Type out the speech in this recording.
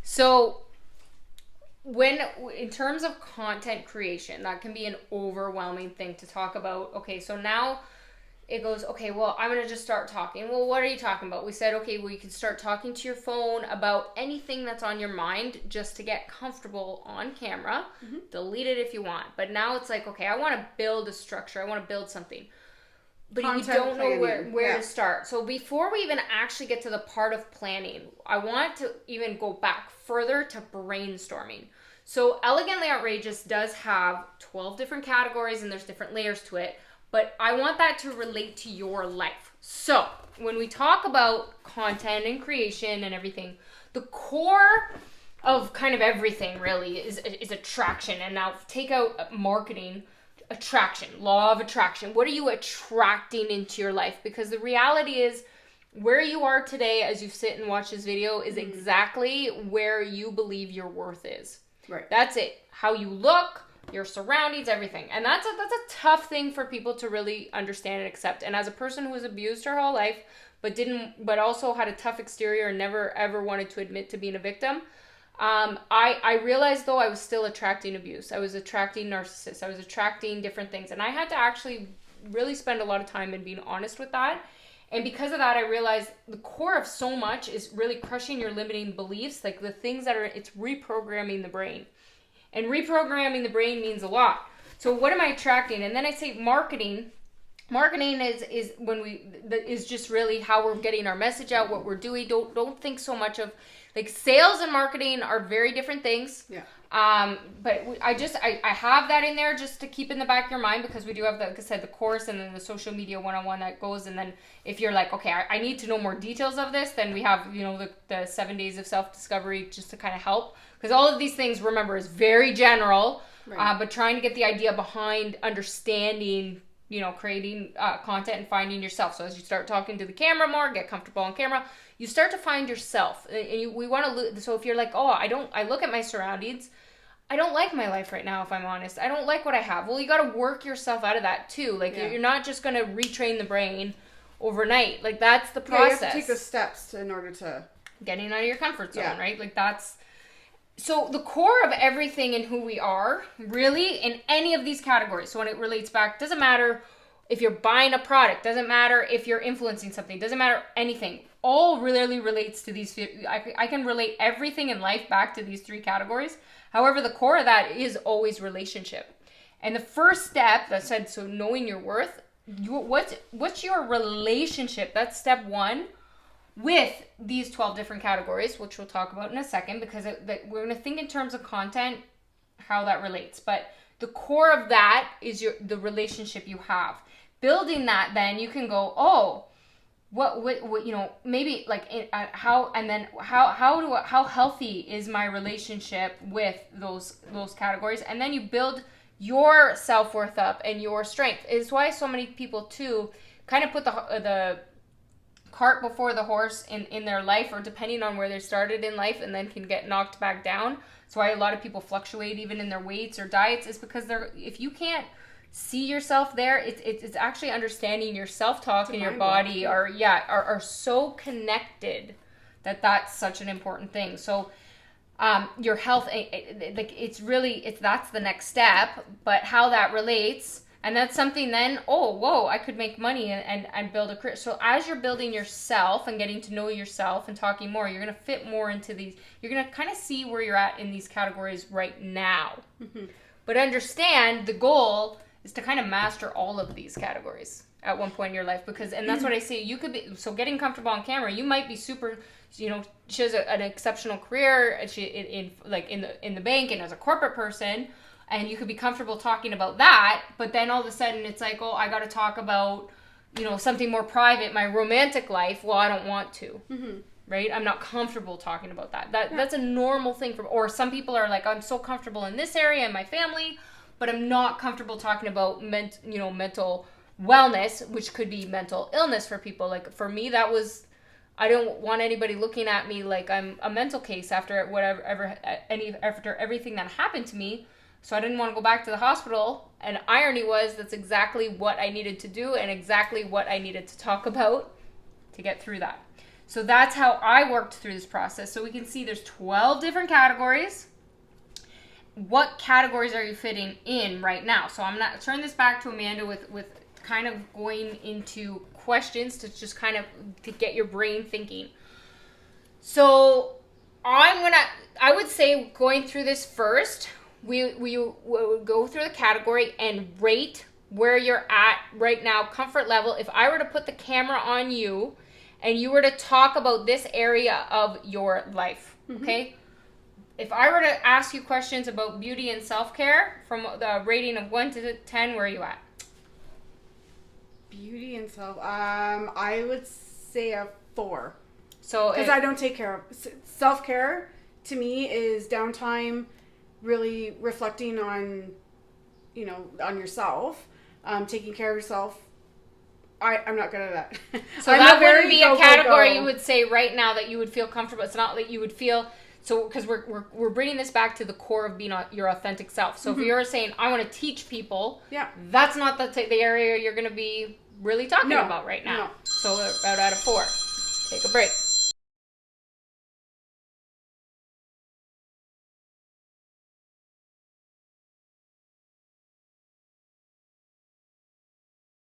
So when in terms of content creation, that can be an overwhelming thing to talk about. Okay, so now it goes, okay, well, I'm going to just start talking. Well, what are you talking about? We said, okay, well, you can start talking to your phone about anything that's on your mind just to get comfortable on camera. Delete it if you want. But now it's like, okay, I want to build a structure. I want to build something. But you don't know where to start. So before we even actually get to the part of planning, I want to even go back further to brainstorming. So Elegantly Outrageous does have 12 different categories and there's different layers to it. But I want that to relate to your life. So when we talk about content and creation and everything, the core of kind of everything really is attraction. And now take out marketing, attraction, law of attraction. What are you attracting into your life? Because the reality is where you are today as you sit and watch this video is exactly where you believe your worth is. Right. That's it. How you look, your surroundings, everything. And that's a tough thing for people to really understand and accept. And as a person who was abused her whole life, but also had a tough exterior and never ever wanted to admit to being a victim, I realized though I was still attracting abuse. I was attracting narcissists. I was attracting different things. And I had to actually really spend a lot of time in being honest with that. And because of that, I realized the core of so much is really crushing your limiting beliefs, like the things it's reprogramming the brain. And reprogramming the brain means a lot. So what am I attracting? And then I say marketing. Marketing is just really how we're getting our message out, what we're doing. Don't think so much of like sales and marketing are very different things. Yeah. But I have that in there just to keep in the back of your mind because we do have like I said, the course and then the social media 101 that goes. And then if you're like, okay, I need to know more details of this, then we have, the 7 days of self-discovery just to kind of help. Because all of these things, remember, is very general, right. But trying to get the idea behind understanding, creating content and finding yourself. So as you start talking to the camera more, get comfortable on camera, you start to find yourself. And we want to. So if you're like, oh, I look at my surroundings, I don't like my life right now. If I'm honest, I don't like what I have. Well, you got to work yourself out of that too. Like you're not just going to retrain the brain overnight. Like that's the process. You have to take the steps in order to getting out of your comfort zone, right? Like that's. So the core of everything in who we are, really, in any of these categories, so when it relates back, doesn't matter if you're buying a product, doesn't matter if you're influencing something, doesn't matter anything, all really relates to these, I can relate everything in life back to these three categories. However, the core of that is always relationship. And the first step that said, so knowing your worth, what's your relationship? That's step one. With these 12 different categories, which we'll talk about in a second, because we're going to think in terms of content, how that relates. But the core of that is the relationship you have. Building that, then you can go, oh, what maybe like how healthy is my relationship with those categories, and then you build your self-worth up and your strength. It's why so many people too kind of put the cart before the horse in their life, or depending on where they started in life, and then can get knocked back down. That's why a lot of people fluctuate even in their weights or diets, is because if you can't see yourself there, it's actually understanding your self-talk and your body are so connected that's such an important thing. So your health, that's the next step, but how that relates. And that's something then, I could make money and build a career. So as you're building yourself and getting to know yourself and talking more, you're going to fit more into these. You're going to kind of see where you're at in these categories right now. Mm-hmm. But understand the goal is to kind of master all of these categories at one point in your life. And that's what I say. You could be, so getting comfortable on camera, you might be super, she has an exceptional career in the bank and as a corporate person. And you could be comfortable talking about that, but then all of a sudden it's like, I got to talk about, something more private, my romantic life. Well, I don't want to, right? I'm not comfortable talking about that. That's a normal thing or some people are like, I'm so comfortable in this area in my family, but I'm not comfortable talking about mental wellness, which could be mental illness for people. Like for me, I don't want anybody looking at me like I'm a mental case after after everything that happened to me. So I didn't want to go back to the hospital. And irony was that's exactly what I needed to do and exactly what I needed to talk about to get through that. So that's how I worked through this process. So we can see there's 12 different categories. What categories are you fitting in right now? So I'm not turn this back to Amanda with kind of going into questions to just kind of to get your brain thinking. So I would say going through this first, we would go through the category and rate where you're at right now, comfort level. If I were to put the camera on you and you were to talk about this area of your life, okay? If I were to ask you questions about beauty and self-care from the rating of 1 to 10, where are you at? Beauty and self. I would say a 4. So because I don't take care of self-care. To me, is downtime, really reflecting on, on yourself, taking care of yourself. I'm not good at that. So that wouldn't be a category you would say right now that you would feel comfortable. It's not that you would feel. So, because we're bringing this back to the core of being your authentic self. So, if you're saying, I want to teach people, that's not the area you're going to be really talking about right now. No. So, we're about at a 4. Take a break.